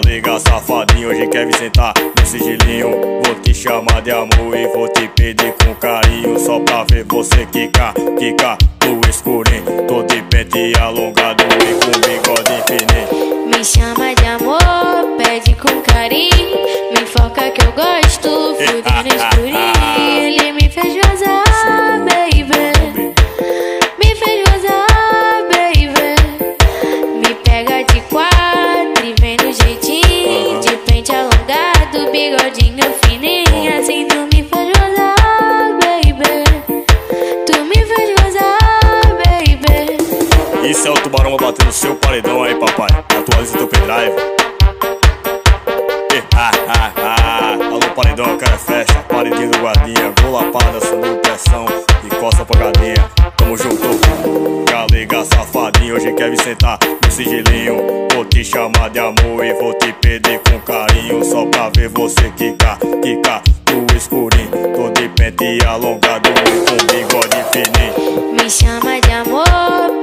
Galega safadinho, hoje quer me sentar no sigilinho. Vou te chamar de amor e vou te pedir com carinho, só pra ver você quicar, quicar no escurinho. Tô de pente alongado e com bigode fininho. Me chama de amor, pede com carinho, me foca que eu gosto, fudendo escurinho. Ele me fez gozar, baby, me fez gozar, baby. Me pega de quatro e vem no jeitinho, de pente alongado, bigodinho fininho. Assim tu me fez gozar, baby, tu me fez gozar, baby. Isso é o tubarão batendo no seu paredão aí, papai. Atualiza teu pendrive. Alô paredão, eu quero festa. Paredinho do guardinha, gol lapada, subiu pressão e costa pagadinha. Tamo junto, Galega safadinho, hoje quer me sentar no sigilinho. Vou te chamar de amor e vou te pedir com carinho, só pra ver você quicar, quicar no escurinho. Tô de pente alongado e com bigode fininho. Me chama de amor,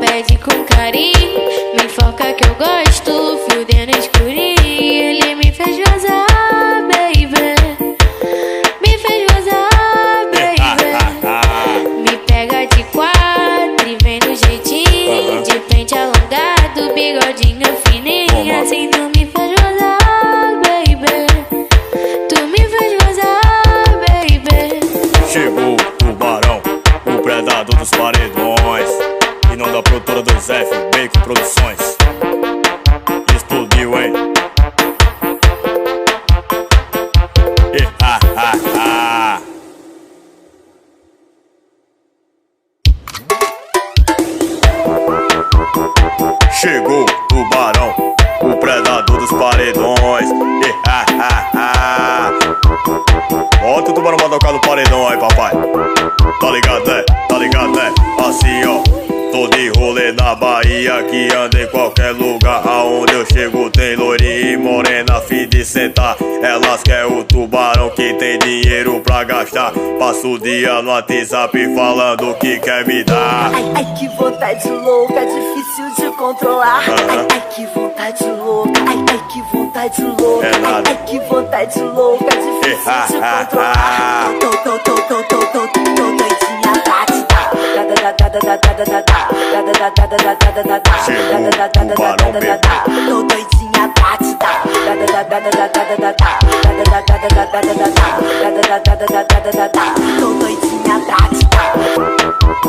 pede com carinho, me foca que eu gosto, fudendo escurinho. Ele me fez gozar, baby, me fez gozar, baby. Me pega de quatro e vem no jeitinho, de pente alongado, bigodinho fininho. Assim tu me fez gozar, baby, tu me fez gozar, baby. Chegou o tubarão, o predador dos paredões, e não da produtora 2F, Bacon Produções. Explodiu, hein? Chegou o tubarão, o predador dos paredões. Bota o tubarão pra tocar no paredão aí, papai. Tá ligado, né? Tá ligado, né? Assim, ó. Tô de rolê na Bahia, que anda em qualquer lugar. Aonde eu chego tem loirinha e morena, fim de sentar. Elas querem o tubarão que tem dinheiro pra gastar. Passa o dia no WhatsApp falando que quer me dar. Ai, ai, que vontade louca, difícil de controlar. Ai, ai, que vontade louca, ai, ai, que vontade louca. Ai, ai, que vontade louca, difícil de controlar. Tô doidinha pra te dar. Tô doidinha pra te dar. Tô doidinha pra te dar.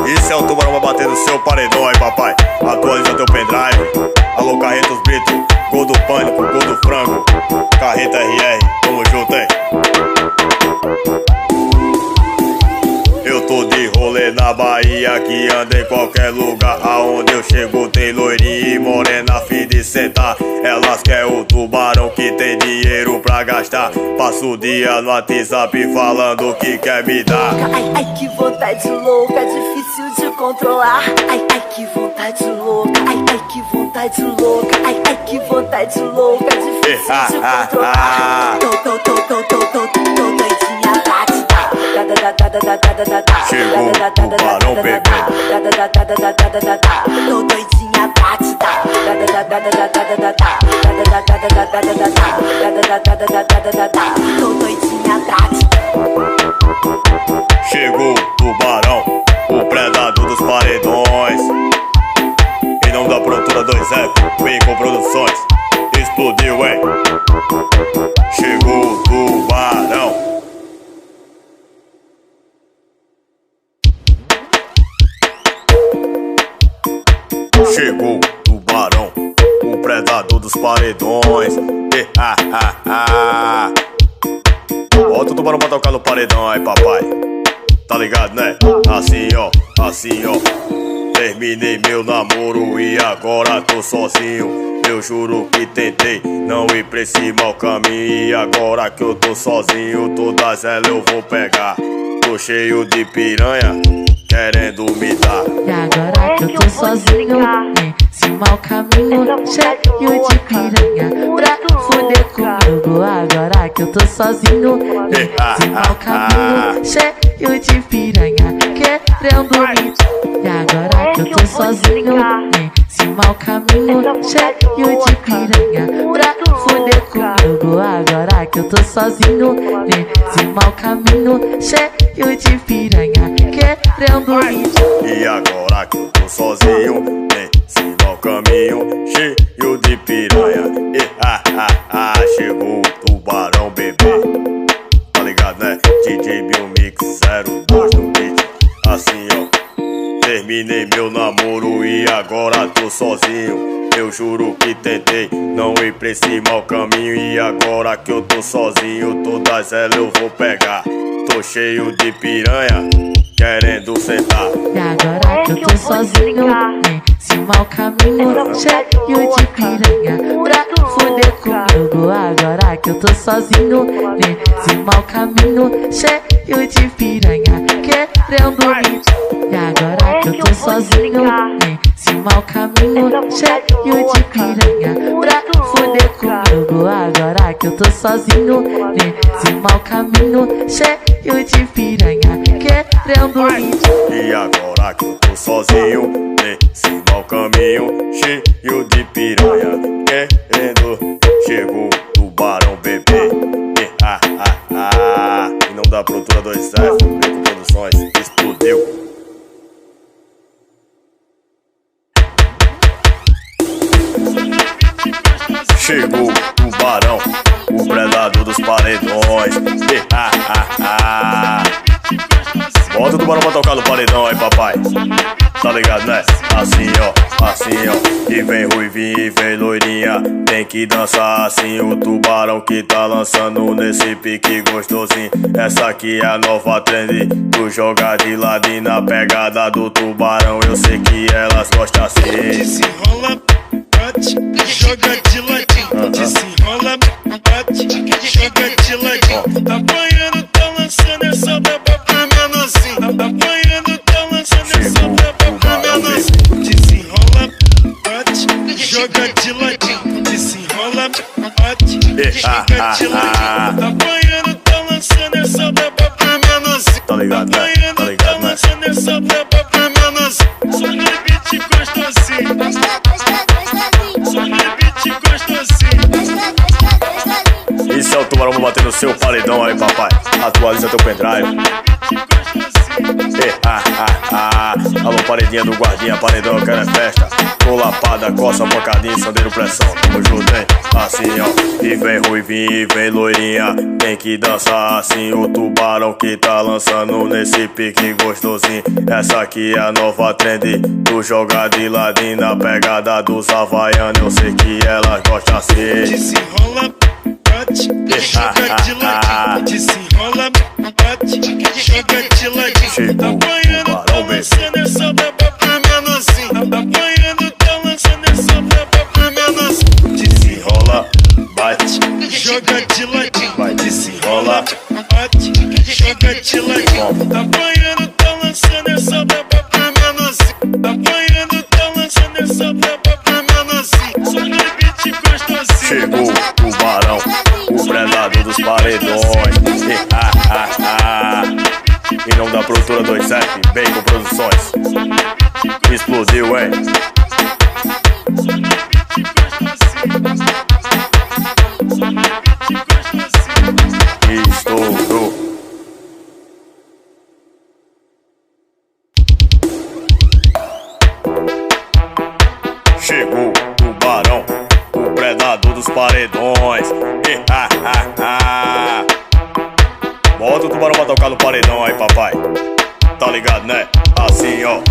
Isso é o tubarão pra bater no seu paredão aí, papai. Atualiza teu pendrive. Alô, Carretas Brito, gol do Pânico, gol do Frango. Carreta RR, tamo junto, hein? Eu tô de rolê na Bahia, que anda em qualquer lugar. Aonde eu chego tem loirinha e morena, fim de sentar. Elas querem o tubarão que tem dinheiro pra gastar. Passa o dia no WhatsApp falando que quer me dar. Ai, ai, que vontade louca, difícil de controlar. Ai, ai, que vontade louca, ai, ai, que vontade louca. Ai, ai, que vontade louca, difícil de controlar. Tô doidinha pra te dar. Chegou o tubarão, bebê. Tô doidinha pra te dar. Tô doidinha pra te dar. Chegou o tubarão, o predador dos paredões, em nome da produtora 2F, Bacon Produções. Explodiu, hein? Chegou o tubarão. Chegou o tubarão, o predador dos paredões. Bota o tubarão pra tocar no paredão aí, papai. Tá ligado, né? Assim, ó, assim, ó. Terminei meu namoro e agora tô sozinho. Eu juro que tentei não ir pra esse mau caminho. E agora que eu tô sozinho, todas elas eu vou pegar. Tô cheio de piranha, querendo me dar. E agora que eu tô sozinho, nesse mau caminho, cheio de piranha pra fuder comigo. Agora que eu tô sozinho, nesse mau caminho, cheio cheio de piranha, querendo me. E agora que eu tô sozinho, nesse mau caminho, cheio de piranha, pra fuder comigo. Agora que eu tô sozinho, nesse mau caminho, cheio de piranha, querendo me. E agora que eu tô sozinho, nesse mau caminho, cheio de piranha. Chegou o tubarão bebê. Tá ligado, né? DJ Biomix 02 no beat. Assim, ó. Terminei meu namoro e agora tô sozinho. Eu juro que tentei não ir pra esse mau caminho. E agora que eu tô sozinho, todas elas eu vou pegar. Tô cheio de piranha, querendo sentar. E agora que eu tô sozinho, nesse mau caminho, cheio de piranha, pra fuder comigo. Agora que eu tô sozinho, nesse mau caminho, cheio de piranha, querendo me. E agora que eu tô sozinho, nesse mau caminho, cheio de piranha, pra fuder comigo. Agora que eu tô sozinho, nesse mau caminho, cheio de piranha, querendo me. E agora que eu tô sozinho, nesse mau caminho, cheio de piranha, querendo. Chegou o tubarão bebê. Em nome da produtora 2F, Beco Produções, explodiu. Chegou o tubarão, o predador dos paredões. Bota o tubarão pra tocar no paredão aí, papai. Tá ligado, né? Assim, ó. E vem ruivinha e vem loirinha. Tem que dançar assim. O tubarão que tá lançando nesse pique gostosinho. Essa aqui é a nova trend. Tu joga de ladinho na pegada do tubarão. Eu sei que elas gostam assim. Desenrola, bate, joga de ladinho. Desenrola, bate, joga de ladinho. Apanhando, tá lançando essa baba pra menorzinho. Apanhando, tá lançando essa baba pra menorzinho. Desenrola, bate, joga de ladinho. Desenrola, bate, joga de ladinho. Apanhando, tá lançando essa baba pra menorzinho. Tá ligado, né? Tá ligado, Tá né? lançando essa baba pra menorzinho. Só no beat gostosinho. Só no beat gostosinho. Isso é o tubarão pra bater no seu paredão aí, papai. Atualiza teu pendrive. Alô, paredinha do guardinha, paredão, eu quero é festa. Colapada, coça, pancadinha, sandeiro, pressão. Tamo junto, hein? Assim, ó. E vem ruivinha e vem loirinha. Tem que dançar assim. O tubarão que tá lançando nesse pique gostosinho. Essa aqui é a nova trend. Tu joga de ladinho na pegada dos havaianos. Eu sei que elas gostam assim. Desenrola, bate, joga de ladinho. Desenrola, bate, joga de ladinho. Apanhando, tá lançando essa baba pra menorzinho. Apanhando, tá lançando essa baba pra menorzinho. Desenrola, bate, Joga de ladinho. vai, desenrola. Bate, joga de ladinho. Apanhando, tá lançando essa baba pra menorzinho. Apanhando, tá lançando essa baba pra menorzinho. Só no beat gostosinho. Chegou o tubarão, o predador dos paredões. Em nome da produtora 2F, Bacon Produções. Explodiu, hein? Estourou. Chegou o tubarão, o predador dos paredões. Bota o tubarão pra tocar no paredão aí, papai. Tá ligado, né? Assim, ó.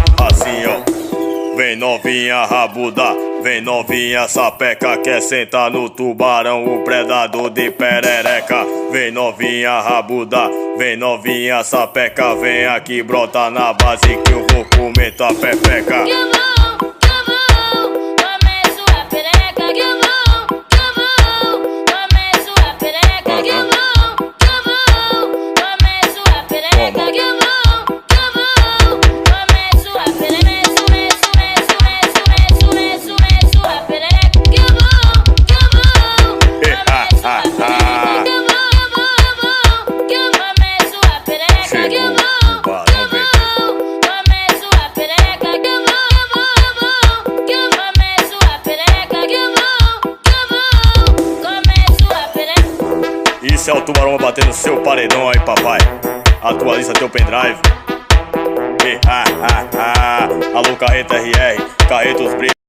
Vem novinha rabuda, vem novinha sapeca. Quer sentar no tubarão, o predador de perereca. Vem novinha rabuda, vem novinha sapeca. Vem aqui, brota na base que eu vou comer tua pepeca. Chegou Esse é o Tubarão batendo seu paredão aí, papai. Atualiza teu pendrive. Alô, Carreta RR, Carretos Brito.